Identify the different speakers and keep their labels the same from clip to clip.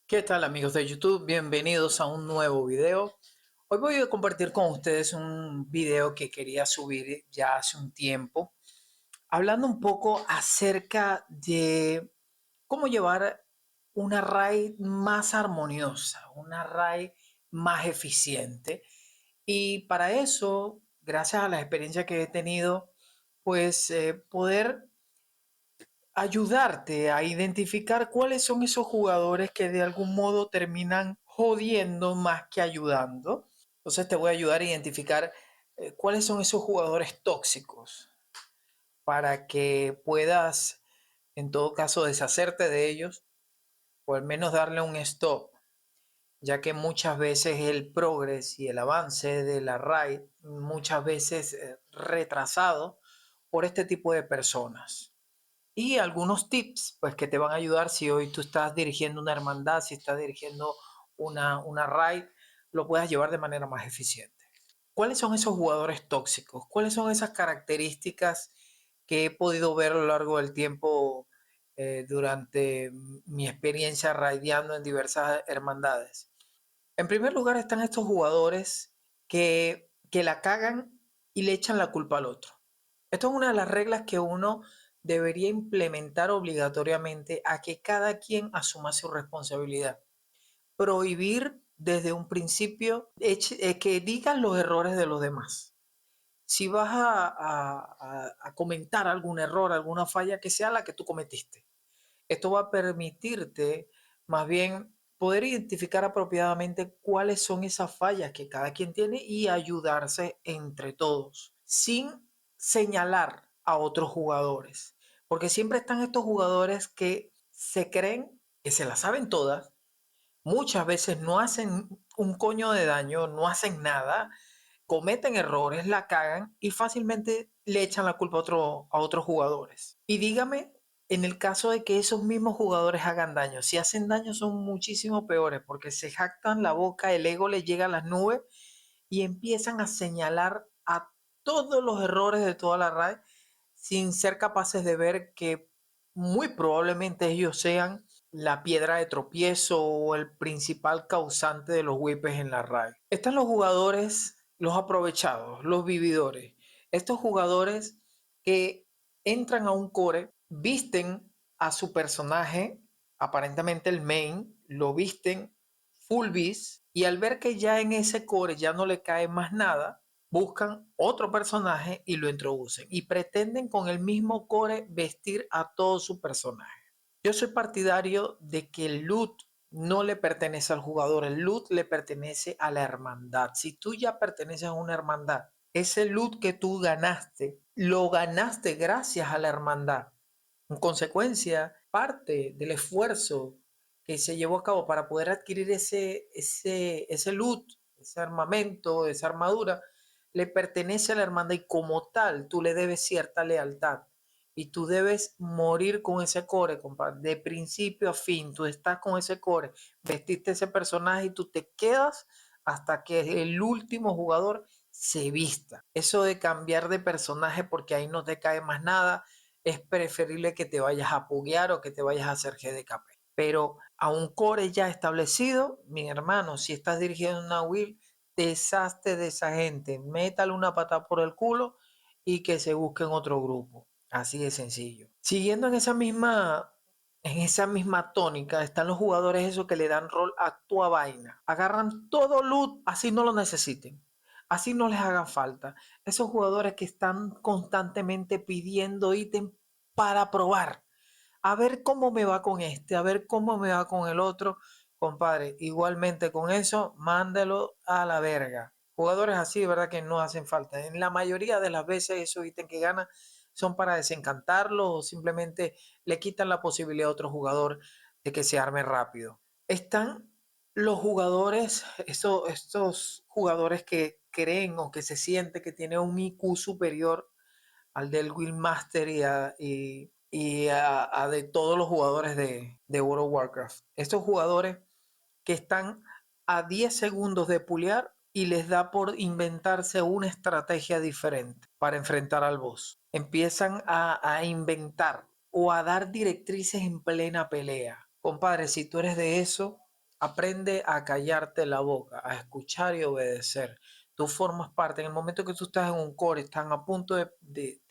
Speaker 1: ¿Qué tal amigos de YouTube? Bienvenidos a un nuevo video. Hoy voy a compartir con ustedes un video que quería subir ya hace un tiempo, hablando un poco acerca de cómo llevar una RAID más armoniosa, una RAID más eficiente. Y para eso, gracias a la experiencia que he tenido, pues poder ayudarte a identificar cuáles son esos jugadores que de algún modo terminan jodiendo más que ayudando. Entonces te voy a ayudar a identificar cuáles son esos jugadores tóxicos para que puedas, en todo caso, deshacerte de ellos o al menos darle un stop, ya que muchas veces el progreso y el avance de la RAID muchas veces retrasado por este tipo de personas. Y algunos tips pues que te van a ayudar si hoy tú estás dirigiendo una hermandad, si estás dirigiendo una raid, lo puedas llevar de manera más eficiente. ¿Cuáles son esos jugadores tóxicos? ¿Cuáles son esas características que he podido ver a lo largo del tiempo durante mi experiencia raideando en diversas hermandades? En primer lugar están estos jugadores que la cagan y le echan la culpa al otro. Esto es una de las reglas que uno debería implementar obligatoriamente a que cada quien asuma su responsabilidad. Prohibir desde un principio que digan los errores de los demás. Si vas a comentar algún error, alguna falla, que sea la que tú cometiste. Esto va a permitirte más bien poder identificar apropiadamente cuáles son esas fallas que cada quien tiene y ayudarse entre todos, sin señalar a otros jugadores. Porque siempre están estos jugadores que se creen que se las saben todas, muchas veces no hacen un coño de daño, no hacen nada, cometen errores, la cagan y fácilmente le echan la culpa a otros jugadores. Y dígame, en el caso de que esos mismos jugadores hagan daño, si hacen daño son muchísimo peores porque se jactan la boca, el ego les llega a las nubes y empiezan a señalar a todos los errores de toda la RAE sin ser capaces de ver que muy probablemente ellos sean la piedra de tropiezo o el principal causante de los whippes en la RAE. Están los jugadores, los aprovechados, los vividores. Estos jugadores que entran a un core, visten a su personaje, aparentemente el main, lo visten full beast y al ver que ya en ese core ya no le cae más nada, buscan otro personaje y lo introducen y pretenden con el mismo core vestir a todo su personaje. Yo soy partidario de que el loot no le pertenece al jugador, el loot le pertenece a la hermandad. Si tú ya perteneces a una hermandad, ese loot que tú ganaste, lo ganaste gracias a la hermandad. En consecuencia, parte del esfuerzo que se llevó a cabo para poder adquirir ese loot, ese armamento, esa armadura, le pertenece a la hermandad y como tal tú le debes cierta lealtad. Y tú debes morir con ese core, compadre. De principio a fin, tú estás con ese core, vestiste ese personaje y tú te quedas hasta que el último jugador se vista. Eso de cambiar de personaje porque ahí no te cae más nada, es preferible que te vayas a puguear o que te vayas a hacer GDKP. Pero a un core ya establecido, mi hermano, si estás dirigiendo una will, deshazte de esa gente, métale una pata por el culo y que se busquen otro grupo. Así de sencillo. Siguiendo en esa misma tónica, están los jugadores esos que le dan rol a toda vaina. Agarran todo loot, así no lo necesiten. Así no les hagan falta. Esos jugadores que están constantemente pidiendo ítem para probar. A ver cómo me va con este, a ver cómo me va con el otro. Compadre, igualmente con eso, mándelo a la verga. Jugadores así, de verdad que no hacen falta. En la mayoría de las veces esos ítems que ganan son para desencantarlo o simplemente le quitan la posibilidad a otro jugador de que se arme rápido. Están los jugadores, estos jugadores que creen o que se siente que tienen un IQ superior al del Windmaster y a de todos los jugadores de World of Warcraft. Estos jugadores que están a 10 segundos de pulear y les da por inventarse una estrategia diferente para enfrentar al boss. Empiezan a inventar o a dar directrices en plena pelea. Compadre, si tú eres de eso, aprende a callarte la boca, a escuchar y obedecer. Tú formas parte, en el momento que tú estás en un core, están a punto de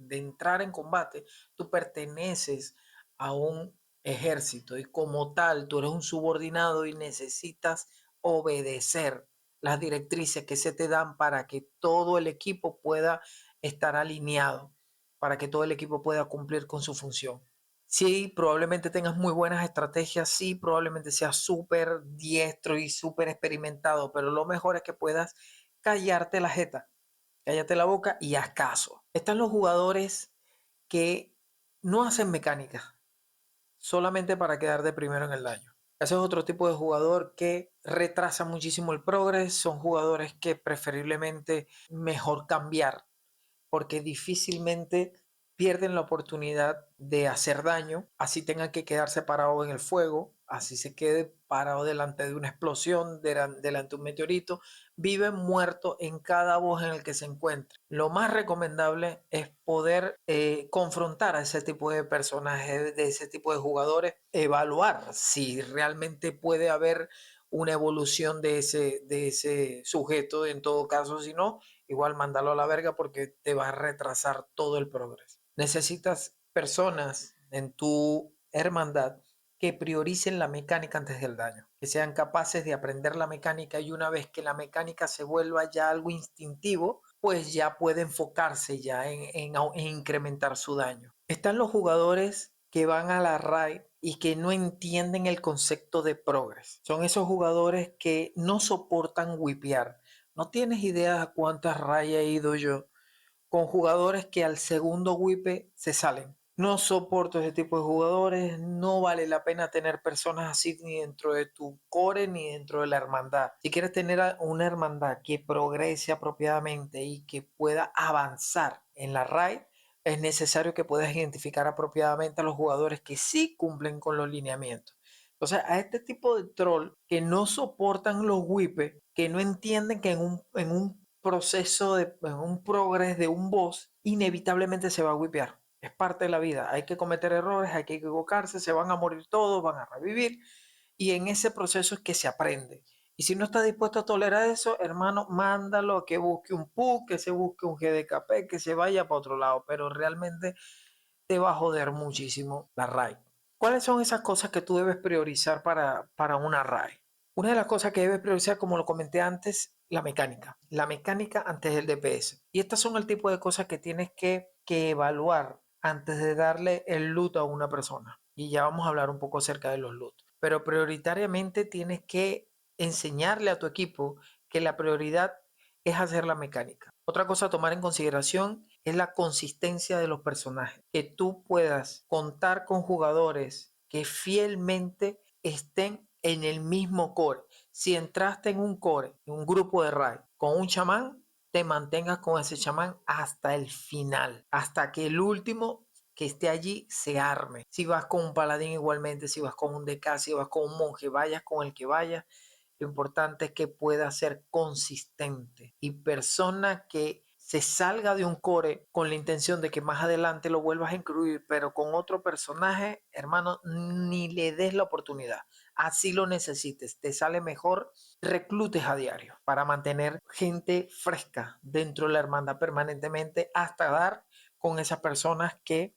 Speaker 1: entrar en combate, tú perteneces a un ejército y como tal, tú eres un subordinado y necesitas obedecer las directrices que se te dan para que todo el equipo pueda estar alineado, para que todo el equipo pueda cumplir con su función. Sí, probablemente tengas muy buenas estrategias, sí, probablemente seas súper diestro y súper experimentado, pero lo mejor es que puedas callarte la jeta, cállate la boca y haz caso. Están los jugadores que no hacen mecánica solamente para quedar de primero en el daño. Ese es otro tipo de jugador que retrasa muchísimo el progreso, son jugadores que preferiblemente mejor cambiar porque difícilmente pierden la oportunidad de hacer daño, así tengan que quedarse parados en el fuego, así se quede parado delante de una explosión, delante de un meteorito, viven muertos en cada voz en el que se encuentre. Lo más recomendable es poder confrontar a ese tipo de personajes, de ese tipo de jugadores, evaluar si realmente puede haber una evolución de ese sujeto, en todo caso, si no, igual mándalo a la verga porque te va a retrasar todo el progreso. Necesitas personas en tu hermandad que prioricen la mecánica antes del daño, que sean capaces de aprender la mecánica y una vez que la mecánica se vuelva ya algo instintivo, pues ya puede enfocarse ya en incrementar su daño. Están los jugadores que van a la raid y que no entienden el concepto de progress. Son esos jugadores que no soportan wipear. No tienes idea de cuántas rayas he ido yo con jugadores que al segundo wipe se salen. No soporto ese tipo de jugadores, no vale la pena tener personas así ni dentro de tu core ni dentro de la hermandad. Si quieres tener una hermandad que progrese apropiadamente y que pueda avanzar en la raid, es necesario que puedas identificar apropiadamente a los jugadores que sí cumplen con los lineamientos. Entonces, a este tipo de troll que no soportan los wipes, que no entienden que en un proceso, en un progreso de un boss, inevitablemente se va a wipear. Es parte de la vida. Hay que cometer errores, hay que equivocarse, se van a morir todos, van a revivir. Y en ese proceso es que se aprende. Y si no está dispuesto a tolerar eso, hermano, mándalo a que busque un PUC, que se busque un GDKP, que se vaya para otro lado. Pero realmente te va a joder muchísimo la raid. ¿Cuáles son esas cosas que tú debes priorizar para una raid? Una de las cosas que debes priorizar, como lo comenté antes, la mecánica. La mecánica antes del DPS. Y estas son el tipo de cosas que tienes que evaluar antes de darle el loot a una persona. Y ya vamos a hablar un poco acerca de los loot. Pero prioritariamente tienes que enseñarle a tu equipo que la prioridad es hacer la mecánica. Otra cosa a tomar en consideración es la consistencia de los personajes. Que tú puedas contar con jugadores que fielmente estén en el mismo core. Si entraste en un core, en un grupo de raid, con un chamán, te mantengas con ese chamán hasta el final, hasta que el último que esté allí se arme. Si vas con un paladín igualmente, si vas con un DK, si vas con un monje, vayas con el que vayas, lo importante es que pueda ser consistente y persona que se salga de un core con la intención de que más adelante lo vuelvas a incluir, pero con otro personaje, hermano, ni le des la oportunidad. Así lo necesites, te sale mejor reclutes a diario para mantener gente fresca dentro de la hermandad permanentemente hasta dar con esas personas que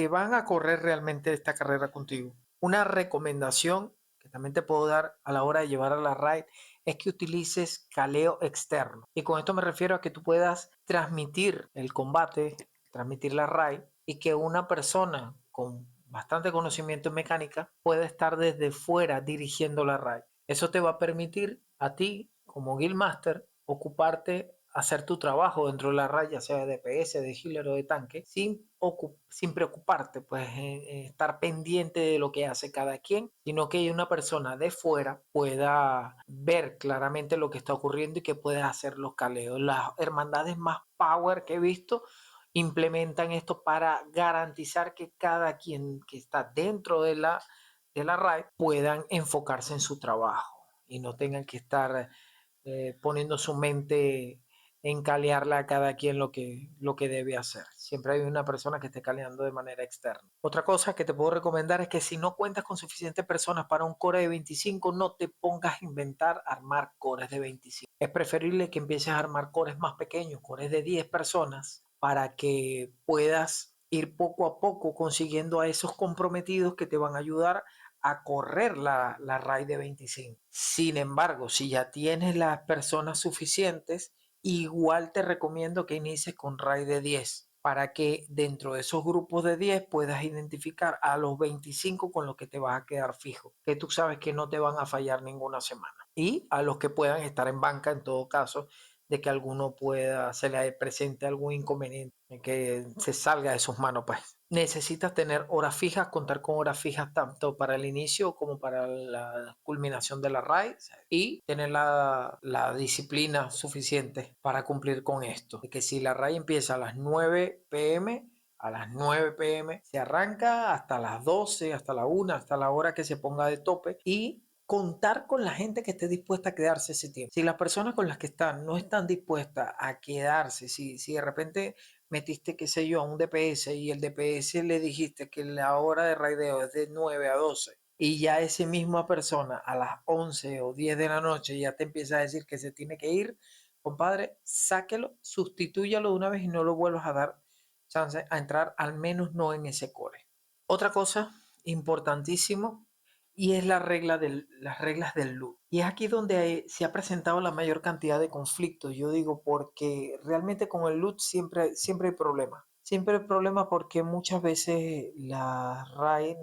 Speaker 1: van a correr realmente esta carrera contigo. Una recomendación que también te puedo dar a la hora de llevar a la raid es que utilices caleo externo. Y con esto me refiero a que tú puedas transmitir el combate, transmitir la raid y que una persona con bastante conocimiento en mecánica pueda estar desde fuera dirigiendo la raid. Eso te va a permitir a ti como Guildmaster ocuparte hacer tu trabajo dentro de la raya, sea de DPS, de healer o de tanque, sin preocuparte, pues estar pendiente de lo que hace cada quien, sino que una persona de fuera pueda ver claramente lo que está ocurriendo y que pueda hacer los caleos. Las hermandades más power que he visto implementan esto para garantizar que cada quien que está dentro de la raid puedan enfocarse en su trabajo y no tengan que estar poniendo su mente en calearle a cada quien lo que debe hacer. Siempre hay una persona que esté caleando de manera externa. Otra cosa que te puedo recomendar es que si no cuentas con suficientes personas para un core de 25, no te pongas a inventar armar cores de 25. Es preferible que empieces a armar cores más pequeños, cores de 10 personas, para que puedas ir poco a poco consiguiendo a esos comprometidos que te van a ayudar a correr la RAI de 25. Sin embargo, si ya tienes las personas suficientes, igual te recomiendo que inicies con RAI de 10 para que dentro de esos grupos de 10 puedas identificar a los 25 con los que te vas a quedar fijo, que tú sabes que no te van a fallar ninguna semana. Y a los que puedan estar en banca en todo caso, de que alguno pueda, se le presente algún inconveniente, que se salga de sus manos, pues. Necesitas tener horas fijas, contar con horas fijas tanto para el inicio como para la culminación de la RAID y tener la disciplina suficiente para cumplir con esto. De que si la RAID empieza a las 9 pm, a las 9 pm se arranca hasta las 12, hasta la 1, hasta la hora que se ponga de tope y contar con la gente que esté dispuesta a quedarse ese tiempo. Si las personas con las que están no están dispuestas a quedarse, si de repente metiste, qué sé yo, a un DPS y el DPS le dijiste que la hora de raideo es de 9 a 12 y ya esa misma persona a las 11 o 10 de la noche ya te empieza a decir que se tiene que ir, compadre, sáquelo, sustitúyalo de una vez y no lo vuelvas a dar chance a entrar, al menos no en ese core. Otra cosa importantísimo y es las reglas del loot. Y es aquí donde se ha presentado la mayor cantidad de conflictos, yo digo, porque realmente con el loot siempre hay problemas. Siempre hay problemas porque muchas veces la raid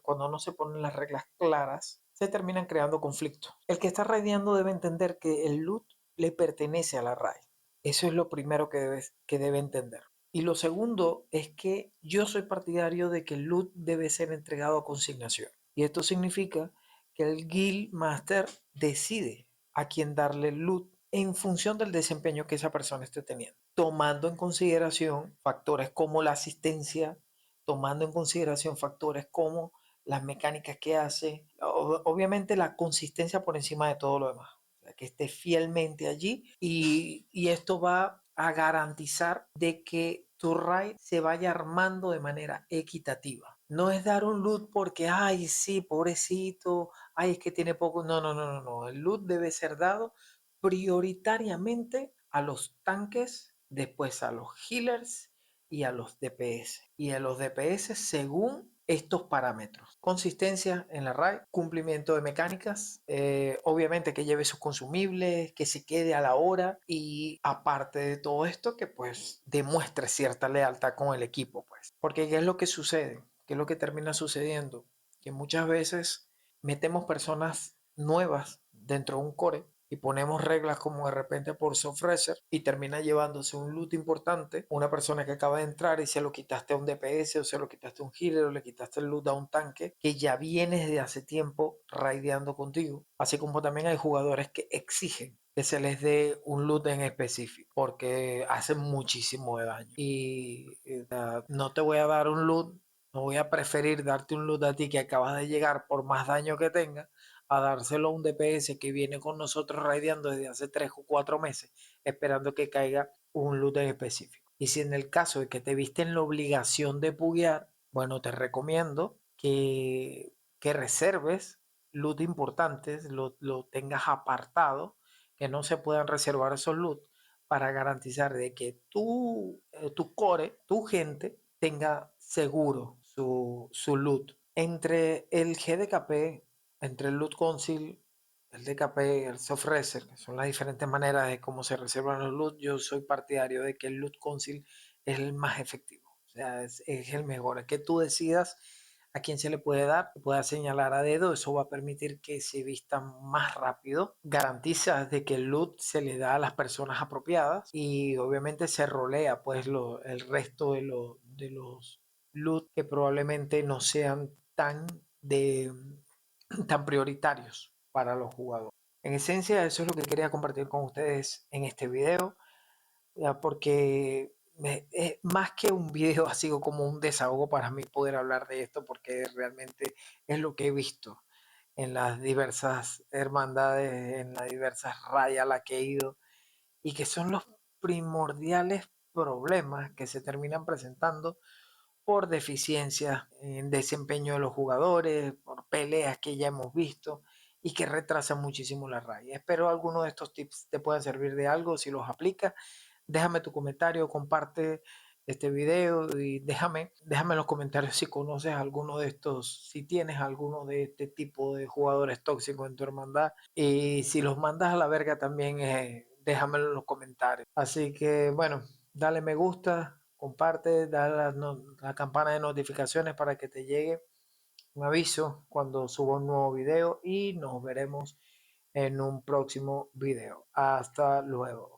Speaker 1: cuando no se ponen las reglas claras, se terminan creando conflictos. El que está raideando debe entender que el loot le pertenece a la raid. Eso es lo primero que debe entender. Y lo segundo es que yo soy partidario de que el loot debe ser entregado a consignación. Y esto significa que el Guild Master decide a quién darle el loot en función del desempeño que esa persona esté teniendo, tomando en consideración factores como la asistencia, tomando en consideración factores como las mecánicas que hace, obviamente la consistencia por encima de todo lo demás, o sea, que esté fielmente allí y esto va a garantizar de que tu raid se vaya armando de manera equitativa. No es dar un loot porque, ay, sí, pobrecito, ay, es que tiene poco. No, no, no, no, no. El loot debe ser dado prioritariamente a los tanques, después a los healers y a los DPS. Y a los DPS según estos parámetros: consistencia en la raid, cumplimiento de mecánicas, obviamente que lleve sus consumibles, que se quede a la hora y aparte de todo esto que pues demuestre cierta lealtad con el equipo, pues. Porque ¿qué es lo que sucede? ¿Qué es lo que termina sucediendo? Que muchas veces metemos personas nuevas dentro de un core y ponemos reglas como de repente por Sofreser y termina llevándose un loot importante, una persona que acaba de entrar y se lo quitaste a un DPS o se lo quitaste a un healer o le quitaste el loot a un tanque que ya viene desde hace tiempo raideando contigo. Así como también hay jugadores que exigen que se les dé un loot en específico porque hacen muchísimo de daño y no te voy a dar un loot, no voy a preferir darte un loot a ti que acabas de llegar por más daño que tenga a dárselo a un DPS que viene con nosotros raideando desde hace 3 o 4 meses, esperando que caiga un loot en específico. Y si en el caso de que te viste en la obligación de puguear, bueno, te recomiendo que reserves loot importantes, lo tengas apartado, que no se puedan reservar esos loot para garantizar de que tu core, tu gente, tenga seguro su loot. Entre el GDKP, entre el Loot Council, el DKP, el Soft Reserve, que son las diferentes maneras de cómo se reservan los loot, yo soy partidario de que el Loot Council es el más efectivo. O sea, es el mejor. Es que tú decidas a quién se le puede dar, pueda señalar a dedo, eso va a permitir que se vistan más rápido, garantiza de que el loot se le da a las personas apropiadas y obviamente se rolea pues el resto de los loot que probablemente no sean tan prioritarios para los jugadores. En esencia, eso es lo que quería compartir con ustedes en este video, ya, porque es más que un video, ha sido como un desahogo para mí poder hablar de esto, porque realmente es lo que he visto en las diversas hermandades, en las diversas rayas a las que he ido, y que son primordiales problemas que se terminan presentando por deficiencias en desempeño de los jugadores, por peleas que ya hemos visto y que retrasan muchísimo la raya. Espero algunos de estos tips te puedan servir de algo si los aplicas. Déjame tu comentario, comparte este video y déjame en los comentarios si conoces alguno de estos, si tienes alguno de este tipo de jugadores tóxicos en tu hermandad y si los mandas a la verga también, déjamelo en los comentarios. Así que bueno, dale me gusta, comparte, dale la campana de notificaciones para que te llegue un aviso cuando suba un nuevo video y nos veremos en un próximo video. Hasta luego.